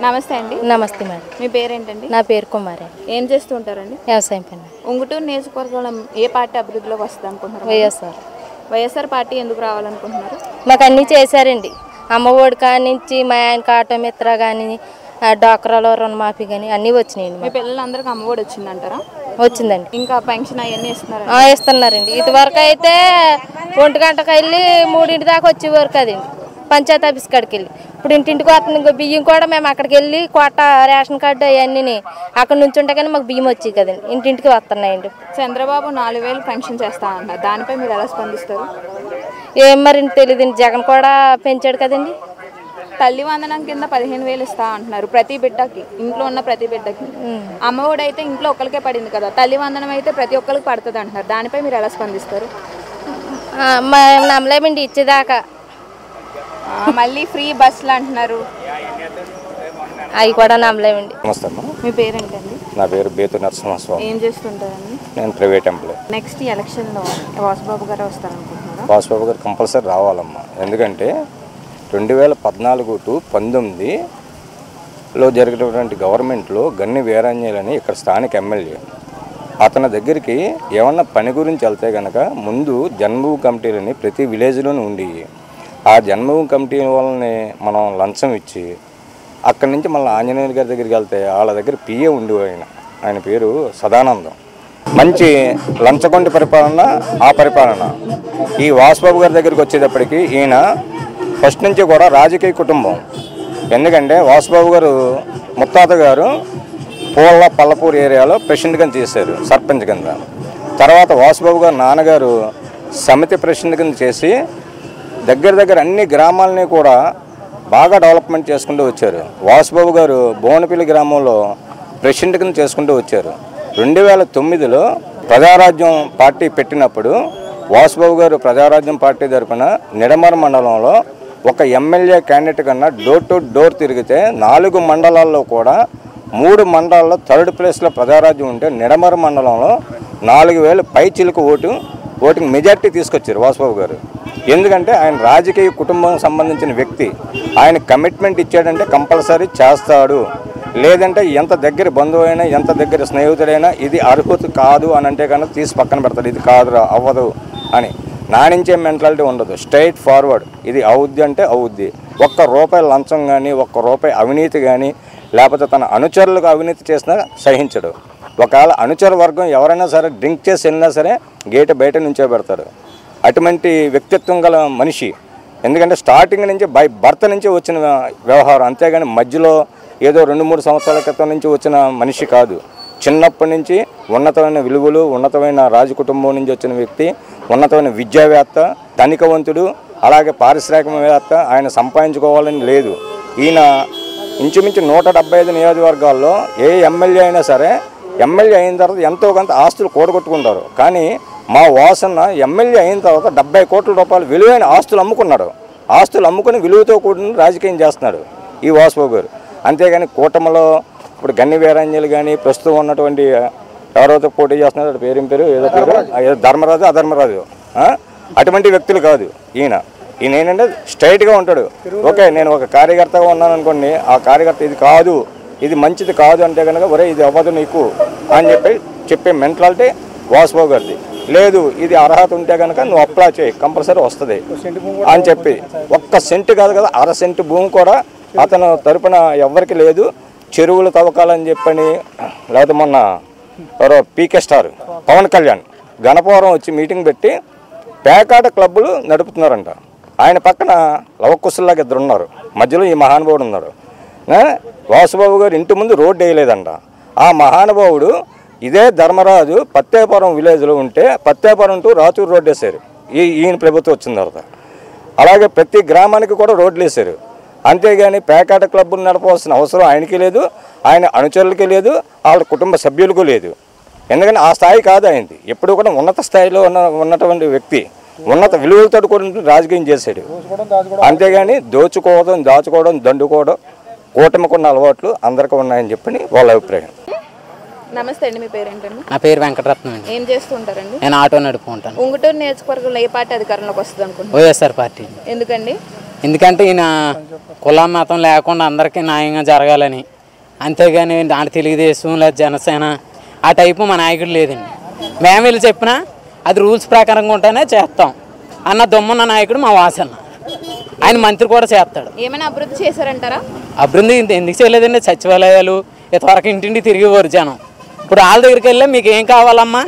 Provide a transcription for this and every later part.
నమస్తే అండి. నమస్తే మేడం. మీ పేరేంటండి? నా పేరు కుమారి. ఏం చేస్తూ ఉంటారండి? వ్యవసాయం పని. ఉంగుటూరు నియోజకవర్గంలో ఏ పార్టీ అభివృద్ధిలోకి వస్తుంది అనుకుంటున్నారు? వైఎస్ఆర్. వైఎస్ఆర్ పార్టీ ఎందుకు రావాలనుకుంటున్నారు? మాకు అన్నీ చేశారండి. అమ్మఒడి కాడి నుంచి మా ఆయనకి ఆటో మిత్ర కానీ డాక్రాలో రుణమాఫీ కానీ అన్నీ వచ్చినాయండి. మీ పిల్లలందరికీ అమ్మఒడి వచ్చిందంటారా? వచ్చిందండి. ఇంకా పెన్షన్ అవన్నీ ఇస్తున్నారు? ఇస్తున్నారండి. ఇదివరకు అయితే 1 గంటకు వెళ్ళి 3 దాకా వచ్చేవారు కదండి పంచాయతీ ఆఫీస్ కాడికి వెళ్ళి. ఇప్పుడు ఇంటింటికి వస్తుంది. ఇంకో బియ్యం కూడా మేము అక్కడికి వెళ్ళి కోట రేషన్ కార్డు అవన్నీ అక్కడ నుంచి ఉంటే కానీ మాకు బియ్యం వచ్చాయి కదండి. ఇంటింటికి వస్తున్నాయండి. చంద్రబాబు 4,000 పెన్షన్ చేస్తా అన్నారు. దానిపై మీరు ఎలా స్పందిస్తారు? ఏం మరి తెలియదండి. జగన్ కూడా పెంచాడు కదండి. తల్లి వందనం కింద 15,000 ఇస్తా అంటున్నారు ప్రతి బిడ్డకి, ఇంట్లో ఉన్న ప్రతి బిడ్డకి. అమ్మఒడి అయితే ఇంట్లో ఒక్కరికే పడింది కదా, తల్లి వందనం అయితే ప్రతి ఒక్కరికి పడుతుంది అంటున్నారు. దానిపై మీరు ఎలా స్పందిస్తారు? నమ్మలేమండి ఇచ్చేదాకా. మళ్ళీ ఫ్రీ బస్సులు అంటున్నారు, అవి కూడా నమ్మలేమండి. నమస్తే అమ్మా. మీ పేరేంటండి? నా పేరు బేతు నరసింహస్వామి. ఏం చేస్తుంటారండి? నేను ప్రైవేట్ ఎంప్లాయ్. నెక్స్ట్ ఎలక్షన్లో వాసుబాబు గారు వస్తారనుకుంటున్నారా? వాసుబాబు గారు కంపల్సరీ రావాలమ్మా. ఎందుకంటే 2014 to 19లో జరిగినటువంటి గవర్నమెంట్లో గన్ని వీరాంజనేయులని ఇక్కడ స్థానిక ఎమ్మెల్యే. అతని దగ్గరికి ఏమన్నా పని గురించి వెళ్తే కనుక ముందు జన్మభూమి కమిటీలని ప్రతి విలేజ్లోనూ ఉండి ఆ జన్మభూమి కమిటీ వాళ్ళని మనం లంచం ఇచ్చి అక్కడి నుంచి మళ్ళీ ఆంజనేయుల గారి దగ్గరికి వెళ్తే వాళ్ళ దగ్గర పిఏ ఉండి ఆయన పేరు సదానందం. మంచి లంచగొండి పరిపాలన, ఆ పరిపాలన. ఈ వాసుబాబు గారి దగ్గరికి వచ్చేటప్పటికి ఈయన ఫస్ట్ నుంచి కూడా రాజకీయ కుటుంబం. ఎందుకంటే వాసుబాబు గారు ముత్తాత గారు పల్లపూర్ ఏరియాలో ప్రెసిడెంట్ కింద చేశారు, సర్పంచ్ కింద. తర్వాత వాసుబాబు గారు నాన్నగారు సమితి ప్రెసిడెంట్ కింద చేసి దగ్గర అన్ని గ్రామాలని కూడా బాగా డెవలప్మెంట్ చేసుకుంటూ వచ్చారు. వాసుబాబు గారు బోనపల్లి గ్రామంలో ప్రెసిడెంట్ కింద చేసుకుంటూ వచ్చారు. 2009లో ప్రజారాజ్యం పార్టీ పెట్టినప్పుడు వాసుబాబు గారు ప్రజారాజ్యం పార్టీ తరఫున నిడమర మండలంలో ఒక ఎమ్మెల్యే క్యాండిడేట్ కన్నా డోర్ టు డోర్ తిరిగితే 4 మండలాల్లో కూడా 3 మండలాల్లో 3rd ప్లేస్లో ప్రజారాజ్యం ఉంటే నిడమర మండలంలో 4,000 పై చిలుకు ఓటింగ్ మెజార్టీ తీసుకొచ్చారు వాసుబాబు గారు. ఎందుకంటే ఆయన రాజకీయ కుటుంబం సంబంధించిన వ్యక్తి. ఆయన కమిట్మెంట్ ఇచ్చాడంటే కంపల్సరీ చేస్తాడు. లేదంటే ఎంత దగ్గర బంధువు అయినా ఎంత దగ్గర స్నేహితుడైనా ఇది అర్హత కాదు అని అంటే కనుక తీసి పక్కన పెడతాడు. ఇది కాదురా అవ్వదు అని నానించే మెంటాలిటీ ఉండదు. Straight forward. ఇది అవుద్ది అంటే అవుద్ది. ₹1 లంచం కానీ ₹1 అవినీతి కానీ లేకపోతే తన అనుచరులకు అవినీతి చేసినా సహించడు. ఒకవేళ అనుచర వర్గం ఎవరైనా సరే డ్రింక్ చేసి వెళ్ళినా సరే గేట్ బయట నుంచో పెడతాడు. అటువంటి వ్యక్తిత్వం గల మనిషి. ఎందుకంటే స్టార్టింగ్ నుంచి బై బర్త్ నుంచి వచ్చిన వ్యవహారం, అంతేగాని మధ్యలో ఏదో 2-3 సంవత్సరాల క్రితం నుంచి వచ్చిన మనిషి కాదు. చిన్నప్పటి నుంచి ఉన్నతమైన విలువలు, ఉన్నతమైన రాజకుటుంబం నుంచి వచ్చిన వ్యక్తి, ఉన్నతమైన విద్యావేత్త, ధనికవంతుడు, అలాగే పారిశ్రామికవేత్త. ఆయన సంపాదించుకోవాలని లేదు. ఈయన ఇంచుమించు 175 నియోజకవర్గాల్లో ఏ ఎమ్మెల్యే అయినా సరే ఎమ్మెల్యే అయిన తర్వాత ఎంతో కొంత ఆస్తులు కూడగొట్టుకుంటారు. కానీ మా వాసన ఎమ్మెల్యే అయిన తర్వాత 70 కోట్ల రూపాయలు విలువైన ఆస్తులు అమ్ముకున్నాడు. ఆస్తులు అమ్ముకుని విలువతో కూడిన రాజకీయం చేస్తున్నాడు ఈ వాసుబాబు గారు. అంతేగాని కూటమిలో ఇప్పుడు గన్ని వీరాంజనేయులు కానీ ప్రస్తుతం ఉన్నటువంటి ఎవరైతే పోటీ చేస్తున్నారో పేరు ఏదో ధర్మరాజు అధర్మరాజు అటువంటి వ్యక్తులు కాదు ఈయన. ఏంటంటే స్ట్రైట్గా ఉంటాడు. ఓకే, నేను ఒక కార్యకర్తగా ఉన్నాను అనుకోండి, ఆ కార్యకర్త ఇది కాదు, ఇది మంచిది కాదు అంటే కనుక ఒరే ఇది అవ్వదు నీకు అని చెప్పే మెంటాలిటీ వాసుబాబు గారిది. లేదు ఇది అర్హత ఉంటే కనుక నువ్వు అప్లై చేయి, కంపల్సరీ వస్తుంది అని చెప్పి 1 సెంటు కాదు కదా 1/2 సెంటు భూమి కూడా అతను తరపున ఎవరికి లేదు. చెరువులు తవ్వకాలని చెప్పని లేకపోతే మొన్న ఎవరో పీకే స్టార్ పవన్ కళ్యాణ్ గణపవరం వచ్చి మీటింగ్ పెట్టి పేకాట క్లబ్బులు నడుపుతున్నారంట. ఆయన పక్కన లవకుశల్లాగా 2 ఉన్నారు, మధ్యలో ఈ మహానుభావుడు ఉన్నాడు. వాసుబాబు గారు ఇంటి ముందు రోడ్డు వేయలేదంట. ఆ మహానుభావుడు ఇదే ధర్మరాజు పత్తేపురం విలేజ్లో ఉంటే పత్తేపురం టు రాచూరు రోడ్డు వేశారు ఈయన ప్రభుత్వం వచ్చిన తర్వాత. అలాగే ప్రతి గ్రామానికి కూడా రోడ్లు వేశారు. అంతేగాని పేకాట క్లబ్బులు నడపవలసిన అవసరం ఆయనకి లేదు, ఆయన అనుచరులకి లేదు, వాళ్ళ కుటుంబ సభ్యులకు లేదు. ఎందుకంటే ఆ స్థాయి కాదు ఆయనది. ఎప్పుడు కూడా ఉన్నత స్థాయిలో ఉన్నటువంటి వ్యక్తి, ఉన్నత విలువలతో కూడా రాజకీయం చేశాడు. అంతేగాని దాచుకోవడం దండుకోవడం కూటమికున్న అలవాట్లు అందరికీ ఉన్నాయని చెప్పని వాళ్ళ అభిప్రాయం. నమస్తే అండి. మీ పేరేంటండి? నా పేరు వెంకటరత్నం అండి. ఏం చేస్తుంటారండి? నేను ఆటో నడుపుకుంటాను. ఉంగుటూరు నియోజకవర్గంలో ఏ పార్టీ అధికారంలోకి వస్తుంది అనుకుంటున్నారు? వైఎస్ఆర్ పార్టీ. ఎందుకండి? ఎందుకంటే ఈయన కుల మతం లేకుండా అందరికీ న్యాయంగా జరగాలని, అంతేగాని దాని తెలుగుదేశం లేదా జనసేన ఆ టైపు మా నాయకుడు లేదండి. మేము వెళ్ళి చెప్పినా అది రూల్స్ ప్రకారంగా ఉంటేనే చేస్తాం అన్న దొమ్మన్న నాయకుడు మా వాసన్న. ఆయన మంత్రి కూడా చేస్తాడు. ఏమైనా అభివృద్ధి చేశారంటారా? అభివృద్ధి ఎందుకు చేయలేదండి? సచివాలయాలు ఇంతవరకు ఇంటింటి తిరిగేవారు జనం. ఇప్పుడు వాళ్ళ దగ్గరికి వెళ్ళి మీకు ఏం కావాలమ్మా,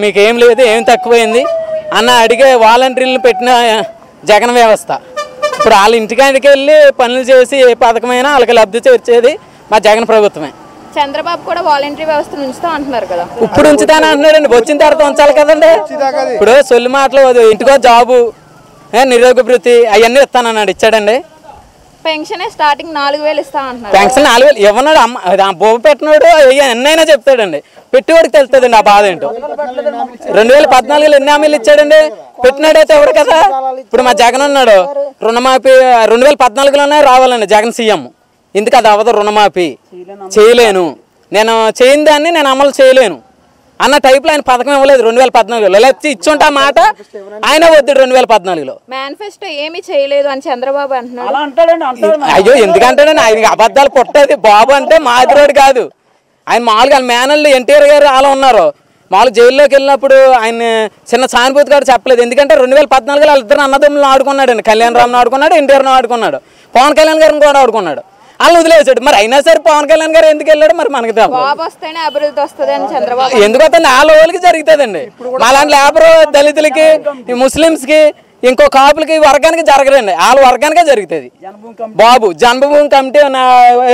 మీకేం లేదు, ఏం తక్కువైంది అన్న అడిగే వాలంటీర్లను పెట్టిన జగన్ వ్యవస్థ. ఇప్పుడు వాళ్ళ ఇంటికాడికి వెళ్ళి పనులు చేసి ఏ పథకమైనా వాళ్ళకి లబ్ధి చేర్చేది మా జగన్ ప్రభుత్వమే. చంద్రబాబు కూడా వాలంటరీ వ్యవస్థ ఉంచుతా అంటున్నారు కదా. ఇప్పుడు ఉంచుతానే అంటున్నాడండి, వచ్చిన తర్వాత ఉంచాలి కదండి. ఇప్పుడు సొల్లు మాటలు ఇంటికో జాబు, నిరుద్యోగ భృతి అవన్నీ ఇస్తానన్నాడు, ఇచ్చాడండి. పెన్షన్ స్టార్టింగ్ 4000 ఇస్తా అంటున్నారు. పెన్షన్ 4000 ఇవ్వన్నాడు. బొబ్బ పెట్టినాడు ఎన్నైనా చెప్తాడండి, పెట్టేవాడికి తెలుస్తుందండి ఆ బాధ ఏంటో. 2014లో ఎన్ని హామీలు ఇచ్చాడండి, పెట్టినాడైతే ఎవడు కదా. ఇప్పుడు మా జగన్ ఉన్నాడు, రుణమాఫీ 2014లోనే రావాలండి జగన్ సీఎం. ఎందుకు అది అవ్వదు? రుణమాఫీ చేయలేను, నేను చేయని దాన్ని నేను అమలు చేయలేను అన్న టైప్లో ఆయన పథకం ఇవ్వలేదు 2014లో. లేకపోతే ఇచ్చుంటే ఆ మాట ఆయన వద్దు 2014లో. మేనిఫెస్టో ఏమీ చేయలేదు అని చంద్రబాబు అంటున్నాడు. అయ్యో ఎందుకంటాడండి, ఆయనకి అబద్ధాలు పుట్టేది. బాబు అంటే మాదిరోడు కాదు, ఆయన మామూలుగా మేనల్లు ఎన్టీఆర్ గారు అలా ఉన్నారు. మామూలు జైల్లోకి వెళ్ళినప్పుడు ఆయన చిన్న సానుభూతి గారు చెప్పలేదు. ఎందుకంటే 2014లో వాళ్ళిద్దరు అన్నదమ్ములను ఆడుకున్నాడండి. కళ్యాణ్ రామ్ను ఆడుకున్నాడు, ఎన్టీఆర్ను ఆడుకున్నాడు, పవన్ కళ్యాణ్ గారిని కూడా ఆడుకున్నాడు. వాళ్ళు వదిలేసాడు. మరి అయినా సరే పవన్ కళ్యాణ్ గారు ఎందుకు వెళ్ళాడు మరి మనకి బాబు వస్తేనే అభివృద్ధి వస్తుంది అని చంద్రబాబు ఎందుకు వస్తుంది? వాళ్ళ వాళ్ళకి జరుగుతుందండి. మాలాంటి లేబర్ దళితులకి, ముస్లిమ్స్కి, ఇంకో కాపులకి వర్గానికి జరగదండి, వాళ్ళ వర్గానికే జరుగుతుంది. బాబు జన్మభూమి కమిటీ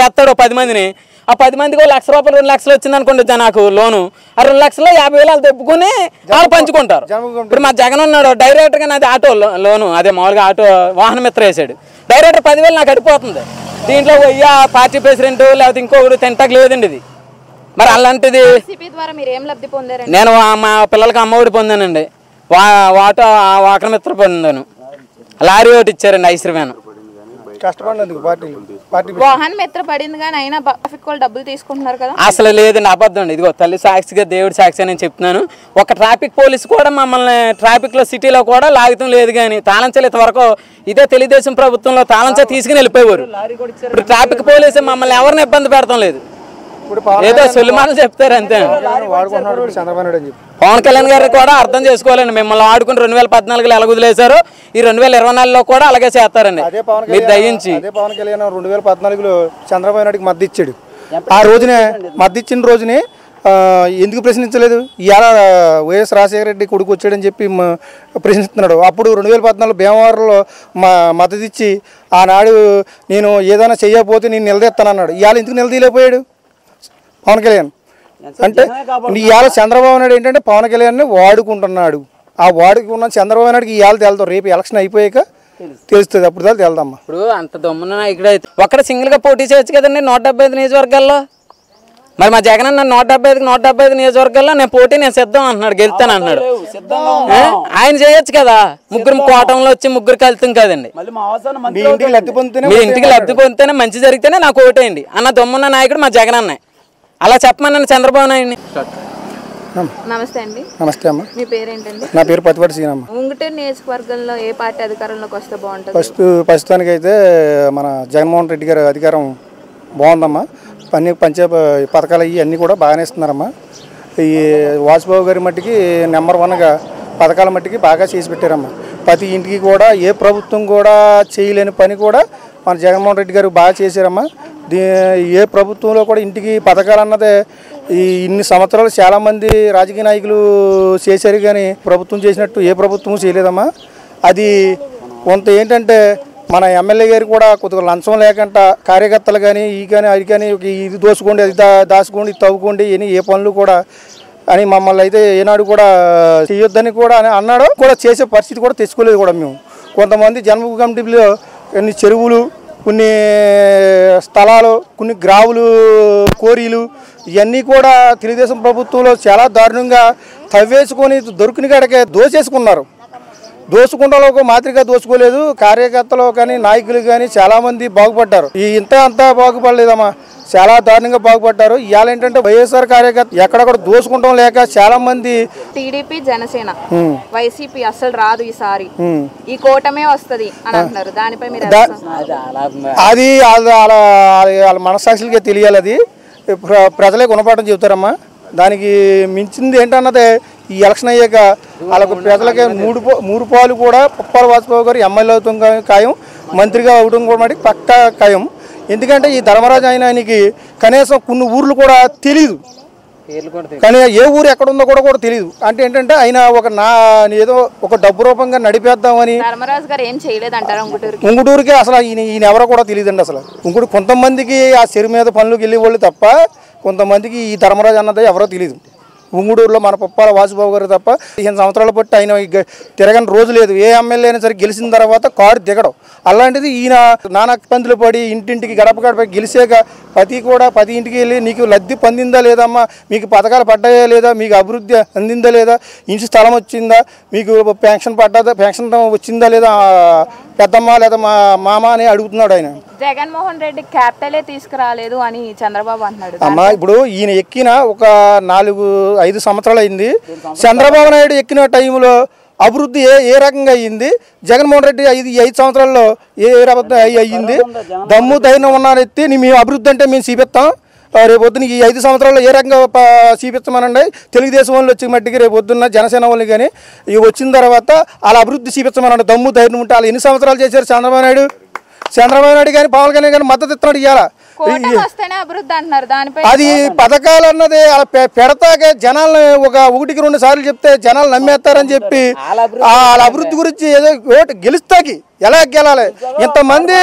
వేస్తాడు 10 మందిని, ఆ 10 మందికి 1 లక్ష రూపాయలు 2 లక్షలు వచ్చింది అనుకుంటుంది నాకు లోను. ఆ 2 లక్షల్లో 50,000 వాళ్ళు తెప్పుకుని వాళ్ళు పంచుకుంటారు. ఇప్పుడు మా జగన్ ఉన్నాడు డైరెక్ట్గా నాది ఆటో లోను, అదే మామూలుగా ఆటో వాహన మిత్ర వేసాడు. డైరెక్ట్ 10,000 నాకు అడిపోతుంది. దీంట్లో పార్టీ ప్రెసిడెంట్ లేకపోతే ఇంకొకటి తింటాక లేదండి ఇది. మరి అలాంటిది నేను మా పిల్లలకి అమ్మఒడి పొందానండి, ఆటో వాహన మిత్ర పొందాను, లారీ ఒకటి ఇచ్చారండి ఐశ్వర్యాను. వాహన మిత్ర పడింది కానీ అయినా డబ్బులు తీసుకుంటున్నారు కదా. అసలు లేదండి, అబద్ధం అండి. ఇదిగో తల్లి సాక్షిగా దేవుడి సాక్షి నేను చెప్తున్నాను. ఒక ట్రాఫిక్ పోలీసు కూడా మమ్మల్ని ట్రాఫిక్లో సిటీలో కూడా లాగుతం లేదు. కానీ తాళంచలు ఇంతవరకు ఇదే తెలుగుదేశం ప్రభుత్వంలో తాళంచా తీసుకుని వెళ్ళిపోయేవారు. ఇప్పుడు ట్రాఫిక్ పోలీసు మమ్మల్ని ఎవరిని ఇబ్బంది పెడతాం లేదు, ఏదో సొల్లిమాటలు చెప్తారు అంతే. పవన్ కళ్యాణ్ గారు కూడా అర్థం చేసుకోవాలండి, మిమ్మల్ని ఆడుకుని 2014లో ఎలా వదిలేశారో ఈ 2024లో కూడా అలాగే చేస్తారండి. మీరు దయించి పవన్ కళ్యాణ్ 2014లో చంద్రబాబు నాయుడికి మద్దతు ఇచ్చాడు. ఆ రోజునే మద్దతు ఇచ్చిన రోజుని ఎందుకు ప్రశ్నించలేదు? ఇవాళ వైఎస్ రాజశేఖర రెడ్డి కొడుకు వచ్చాడని చెప్పి ప్రశ్నిస్తున్నాడు. అప్పుడు 2014 భీమవరంలో మద్దతు ఇచ్చి ఆనాడు నేను ఏదైనా చేయకపోతే నేను నిలదీస్తానన్నాడు. ఇవాళ ఎందుకు నిలదీయలేకపోయాడు పవన్ కళ్యాణ్? అంటే ఇవాళ చంద్రబాబు నాయుడు ఏంటంటే పవన్ కళ్యాణ్ని వాడుకుంటున్నాడు. ఆ వాడుకున్న చంద్రబాబు నాయుడికి ఇవాళ తేలుతాం, రేపు ఎలక్షన్ అయిపోయాక తెలుస్తుంది, అప్పుడు దాకా తేలుతామ్మా. ఇప్పుడు అంత దమ్మున ఇక్కడ ఒక్కడ సింగిల్గా పోటీ చేయొచ్చు కదండి 175 నియోజకవర్గాల్లో. మరి మా జగన్ అన్న 175 నియోజకవర్గాల్లో నేను పోటీ నేను సిద్ధం అంటున్నాడు, గెలుస్తాను అంటున్నాడు. ఆయన చేయొచ్చు కదా, ముగ్గురు కోటంలో వచ్చి ముగ్గురు కలుతాం కదండి. మీ ఇంటికి లబ్ధి పొందితేనే మంచి జరిగితేనే నాకు ఓటేయండి అన్న దమ్మున్న నాయకుడు మా జగన్ అన్నయ్య. అలా చెప్పమన్నాను చంద్రబాబు నాయుడిని. నమస్తే అండి. నమస్తే అమ్మ. మీ పేరేంటండి? నా పేరు పతిపాటి సీనమ్మ. ఉంగుటూరు నియోజకవర్గంలో ఏ పార్టీ అధికారంలోకి వస్తే బాగుంటుంది? ప్రస్తుతానికైతే మన జగన్మోహన్ రెడ్డి గారి అధికారం బాగుందమ్మా. పథకాలు అన్నీ కూడా బాగానే ఇస్తున్నారమ్మా. ఈ వాజ్పేయి గారి మట్టికి నెంబర్ 1గా పథకాల మట్టికి బాగా చేసి పెట్టారమ్మా. ప్రతి ఇంటికి కూడా ఏ ప్రభుత్వం కూడా చేయలేని పని కూడా మన జగన్మోహన్ రెడ్డి గారు బాగా చేశారమ్మా. ఏ ప్రభుత్వంలో కూడా ఇంటికి పథకాలు అన్నదే ఇన్ని సంవత్సరాలు చాలామంది రాజకీయ నాయకులు చేశారు, కానీ ప్రభుత్వం చేసినట్టు ఏ ప్రభుత్వం చేయలేదమ్మా. అది కొంత ఏంటంటే మన ఎమ్మెల్యే గారు కూడా కొద్దిగా లంచం లేకుండా కార్యకర్తలు కానీ అది కానీ ఇది దోసుకోండి, అది దాచుకోండి, ఇది తవ్వుకోండి, ఏ పనులు కూడా అని మమ్మల్ని అయితే ఏనాడు కూడా చేయొద్దని కూడా అన్నాడు. కూడా చేసే పరిస్థితి కూడా తెచ్చుకోలేదు కూడా మేము. కొంతమంది జన్మభూమి కమిటీలో కొన్ని చెరువులు, కొన్ని స్థలాలు, కొన్ని గ్రావులు, కోరీలు ఇవన్నీ కూడా తెలుగుదేశం ప్రభుత్వంలో చాలా దారుణంగా తవ్వేసుకొని దొరికిన కాడికే దోచేసుకున్నారు. దోసుకుంటలో మాదిరిగా దోచుకోలేదు. కార్యకర్తలు కానీ నాయకులు కానీ చాలామంది బాగుపడ్డారు. అంతా బాగుపడలేదమ్మా, చాలా దారుణంగా బాగుపడ్డారు. ఇవాళ ఏంటంటే వైఎస్ఆర్ కార్యకర్త ఎక్కడక్కడ దోసుకుంటాం లేక చాలా మంది టీడీపీ జనసేన వైసీపీ అసలు రాదు ఈసారి, ఈ కూటమే వస్తది అని అంటున్నారు. దానిపై మీరు అది వాళ్ళ మనస్సాక్షులకే తెలియాలి. అది ప్రజలే గుణపాఠం చెబుతారమ్మా. దానికి మించింది ఏంటన్నదే ఈ ఎలక్షన్ అయ్యాక వాళ్ళకు ప్రజలకి మూడు పాలు కూడా పుప్పాల వాజ్పేయి గారు ఎమ్మెల్యే అవుతాం ఖాయం, మంత్రిగా అవడం కూడా పక్కా ఖాయం. ఎందుకంటే ఈ ధర్మరాజు ఆయనకి కనీసం కొన్ని ఊర్లు కూడా తెలియదు, కానీ ఏ ఊరు ఎక్కడ ఉందో కూడా తెలియదు. అంటే ఏంటంటే ఆయన ఏదో ఒక డబ్బు రూపంగా నడిపేద్దామని ధర్మరాజు గారు ఏం చేయలేదంటారా ఉంగుటూరుకి అసలు ఈయన ఎవరో కూడా తెలియదండి. అసలు కొంతమందికి ఆ చెరు మీద పనులకు వెళ్ళే వాళ్ళు తప్ప కొంతమందికి ఈ ధర్మరాజు అన్నది ఎవరో తెలియదు. ఉంగుడూరులో మన పుప్పాల వాసుబాబు గారు తప్ప 15 సంవత్సరాలు బట్టి ఆయన తిరగని రోజు లేదు. ఏ ఎమ్మెల్యే అయినా సరే గెలిచిన తర్వాత కారు దిగడం. అలాంటిది ఈయన నానా పందులు పడి ఇంటింటికి గడప గెలిచాక ప్రతి ఇంటికి వెళ్ళి నీకు లబ్ధి పొందిందా లేదమ్మా, మీకు పథకాలు పడ్డాయా లేదా, మీకు అభివృద్ధి అందిందా లేదా, ఇంటి స్థలం వచ్చిందా, మీకు పెన్షన్ వచ్చిందా లేదా పెద్దమ్మ లేదా మామ అని అడుగుతున్నాడు ఆయన. జగన్మోహన్ రెడ్డి క్యాపిటలే తీసుకురాలేదు అని చంద్రబాబు అంటున్నాడు. అమ్మా ఇప్పుడు ఈయన ఎక్కిన ఒక 4-5 సంవత్సరాలు అయింది. చంద్రబాబు నాయుడు ఎక్కిన టైంలో అభివృద్ధి ఏ రకంగా అయ్యింది, జగన్మోహన్ రెడ్డి 5 సంవత్సరాల్లో ఏ రకంగా అయ్యింది. దమ్ము ధైర్యం ఉన్నాను ఎత్తి మేము అభివృద్ధి అంటే మేము చూపిస్తాం. రేపొద్దున ఈ 5 సంవత్సరాల్లో ఏ రకంగా చూపించమనండి. తెలుగుదేశం వాళ్ళు వచ్చి మట్టికి రేపొద్దున్న జనసేన వాళ్ళు కానీ ఇవి వచ్చిన తర్వాత వాళ్ళ అభివృద్ధి చూపించమనండి. దమ్ము ధైర్యం ఉంటే వాళ్ళు ఎన్ని సంవత్సరాలు చేశారు చంద్రబాబు నాయుడు కానీ పవన్ కళ్యాణ్ కానీ మద్దతు ఇస్తున్నాడు. ఇవాళ అది పథకాలు అన్నది అలా పెడతాకే జనాలను 1-2 సార్లు చెప్తే జనాలు నమ్మేస్తారని చెప్పి వాళ్ళ అభివృద్ధి గురించి ఏదో ఓటు గెలుస్తాకి ఎలా గెలాలి. ఇంతమంది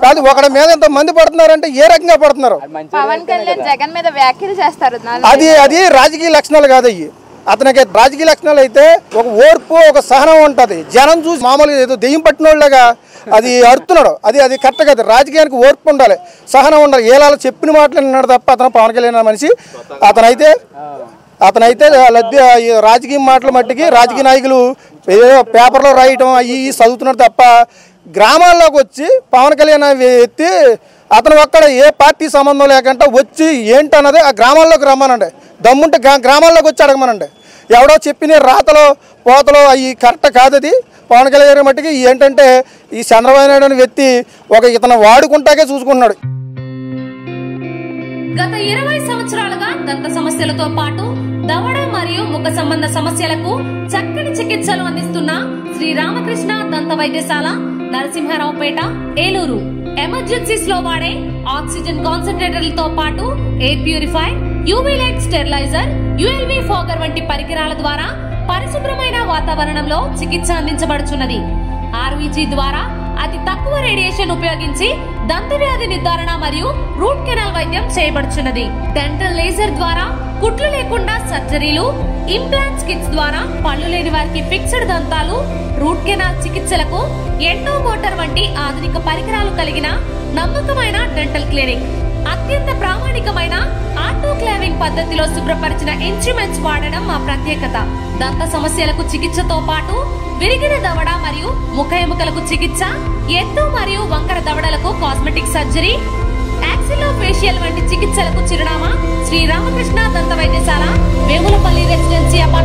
కాదు ఒకడి మీద ఇంతమంది పడుతున్నారంటే ఏ రకంగా పడుతున్నారు. పవన్ కళ్యాణ్ జగన్ మీద వ్యాఖ్యలు చేస్తారు. అది రాజకీయ లక్షణాలు కాదు అయ్యి. అతనికి రాజకీయ లక్షణాలు అయితే ఒక ఓర్పు ఒక సహనం ఉంటుంది. జనం చూసి మామూలుగా ఏదో దెయ్యం పట్టిన వాళ్ళగా అది అరుతున్నాడు. అది కరెక్ట్ కాదు. రాజకీయానికి ఓర్పు ఉండాలి, సహనం ఉండాలి. ఏలాలో చెప్పిన మాటలు విన్నాడు తప్ప అతను పవన్ కళ్యాణ్ మనిషి అతనైతే రాజకీయ మాటల మట్టికి రాజకీయ నాయకులు ఏదో పేపర్లో రాయటం అవి చదువుతున్నాడు తప్ప గ్రామాల్లోకి వచ్చి పవన్ కళ్యాణ్ ఎత్తి అతను ఒక్కడ ఏ పార్టీ సంబంధం లేకుండా వచ్చి ఏంటన్నది ఆ గ్రామాల్లోకి రమ్మనండి. దమ్ముంటే గ్రామాల్లోకి వచ్చి అడగమనండి. ఎవడో చెప్పిన రాతలో పోతలో అవి కరెక్ట్ కాదు. అది పవన్ కళ్యాణ్ మట్టికి ఏంటంటే ఈ చంద్రబాబు నాయుడు అనే వ్యక్తి ఇతను వాడుకుంటాకే చూసుకుంటున్నాడు. గత 20 సంవత్సరాలుగా దంత సమస్యలతో పాటు దవడ మరియు ముఖ సంబంధ సమస్యలకు చక్కని చికిత్సలు అందిస్తున్న శ్రీ రామకృష్ణ దంత వైద్యశాల, నరసింహారావుపేట, ఏలూరు. ఎమర్జెన్సీస్ లో వాడే ఆక్సిజన్ కాన్సంట్రేటర్లతో పాటు air purifier, UV light steriliser, ULV fogger వంటి పరికరాల ద్వారా పరిశుభ్రమైన వాతావరణంలో చికిత్స అందించబడుచున్నది. ఆర్వీజీ ద్వారా అతి తక్కువ రేడియేషన్ ఉపయోగించి దంత వ్యాధి నిర్ధారణ మరియు రూట్ కెనాల్ వైద్యం చేయబడుచున్నది. డెంటల్ లేజర్ ద్వారా కుట్లు లేకుండా సర్జరీలు, ఇంప్లాంట్స్ కిట్స్ ద్వారా పళ్ళు లేని వారికి ఫిక్స్డ్ దంతాలు, రూట్ కెనాల్ చికిత్సలకు ఎండో మోటార్ వంటి ఆధునిక పరికరాలు కలిగిన నమ్మకమైన డెంటల్ క్లినిక్. అత్యంత ప్రామాణికమైన ఆటోక్లావింగ్ పద్ధతిలో శుభ్రపరిచిన ఇన్స్ట్రుమెంట్స్ వాడడం మా ప్రత్యేకత. దంత సమస్యలకు చికిత్సతో పాటు విరిగిన దవడ మరియు ముఖ ఎముకలకు చికిత్స, ఎత్తు మరియు వంకర దవడలకు కాస్మెటిక్ సర్జరీ, యాక్సిలోఫేషియల్ వంటి చికిత్సలకు చిరునామా శ్రీ రామకృష్ణ దంత వైద్యశాల, వేములపల్లి రెసిడెన్సీ అపార్ట్మెంట్.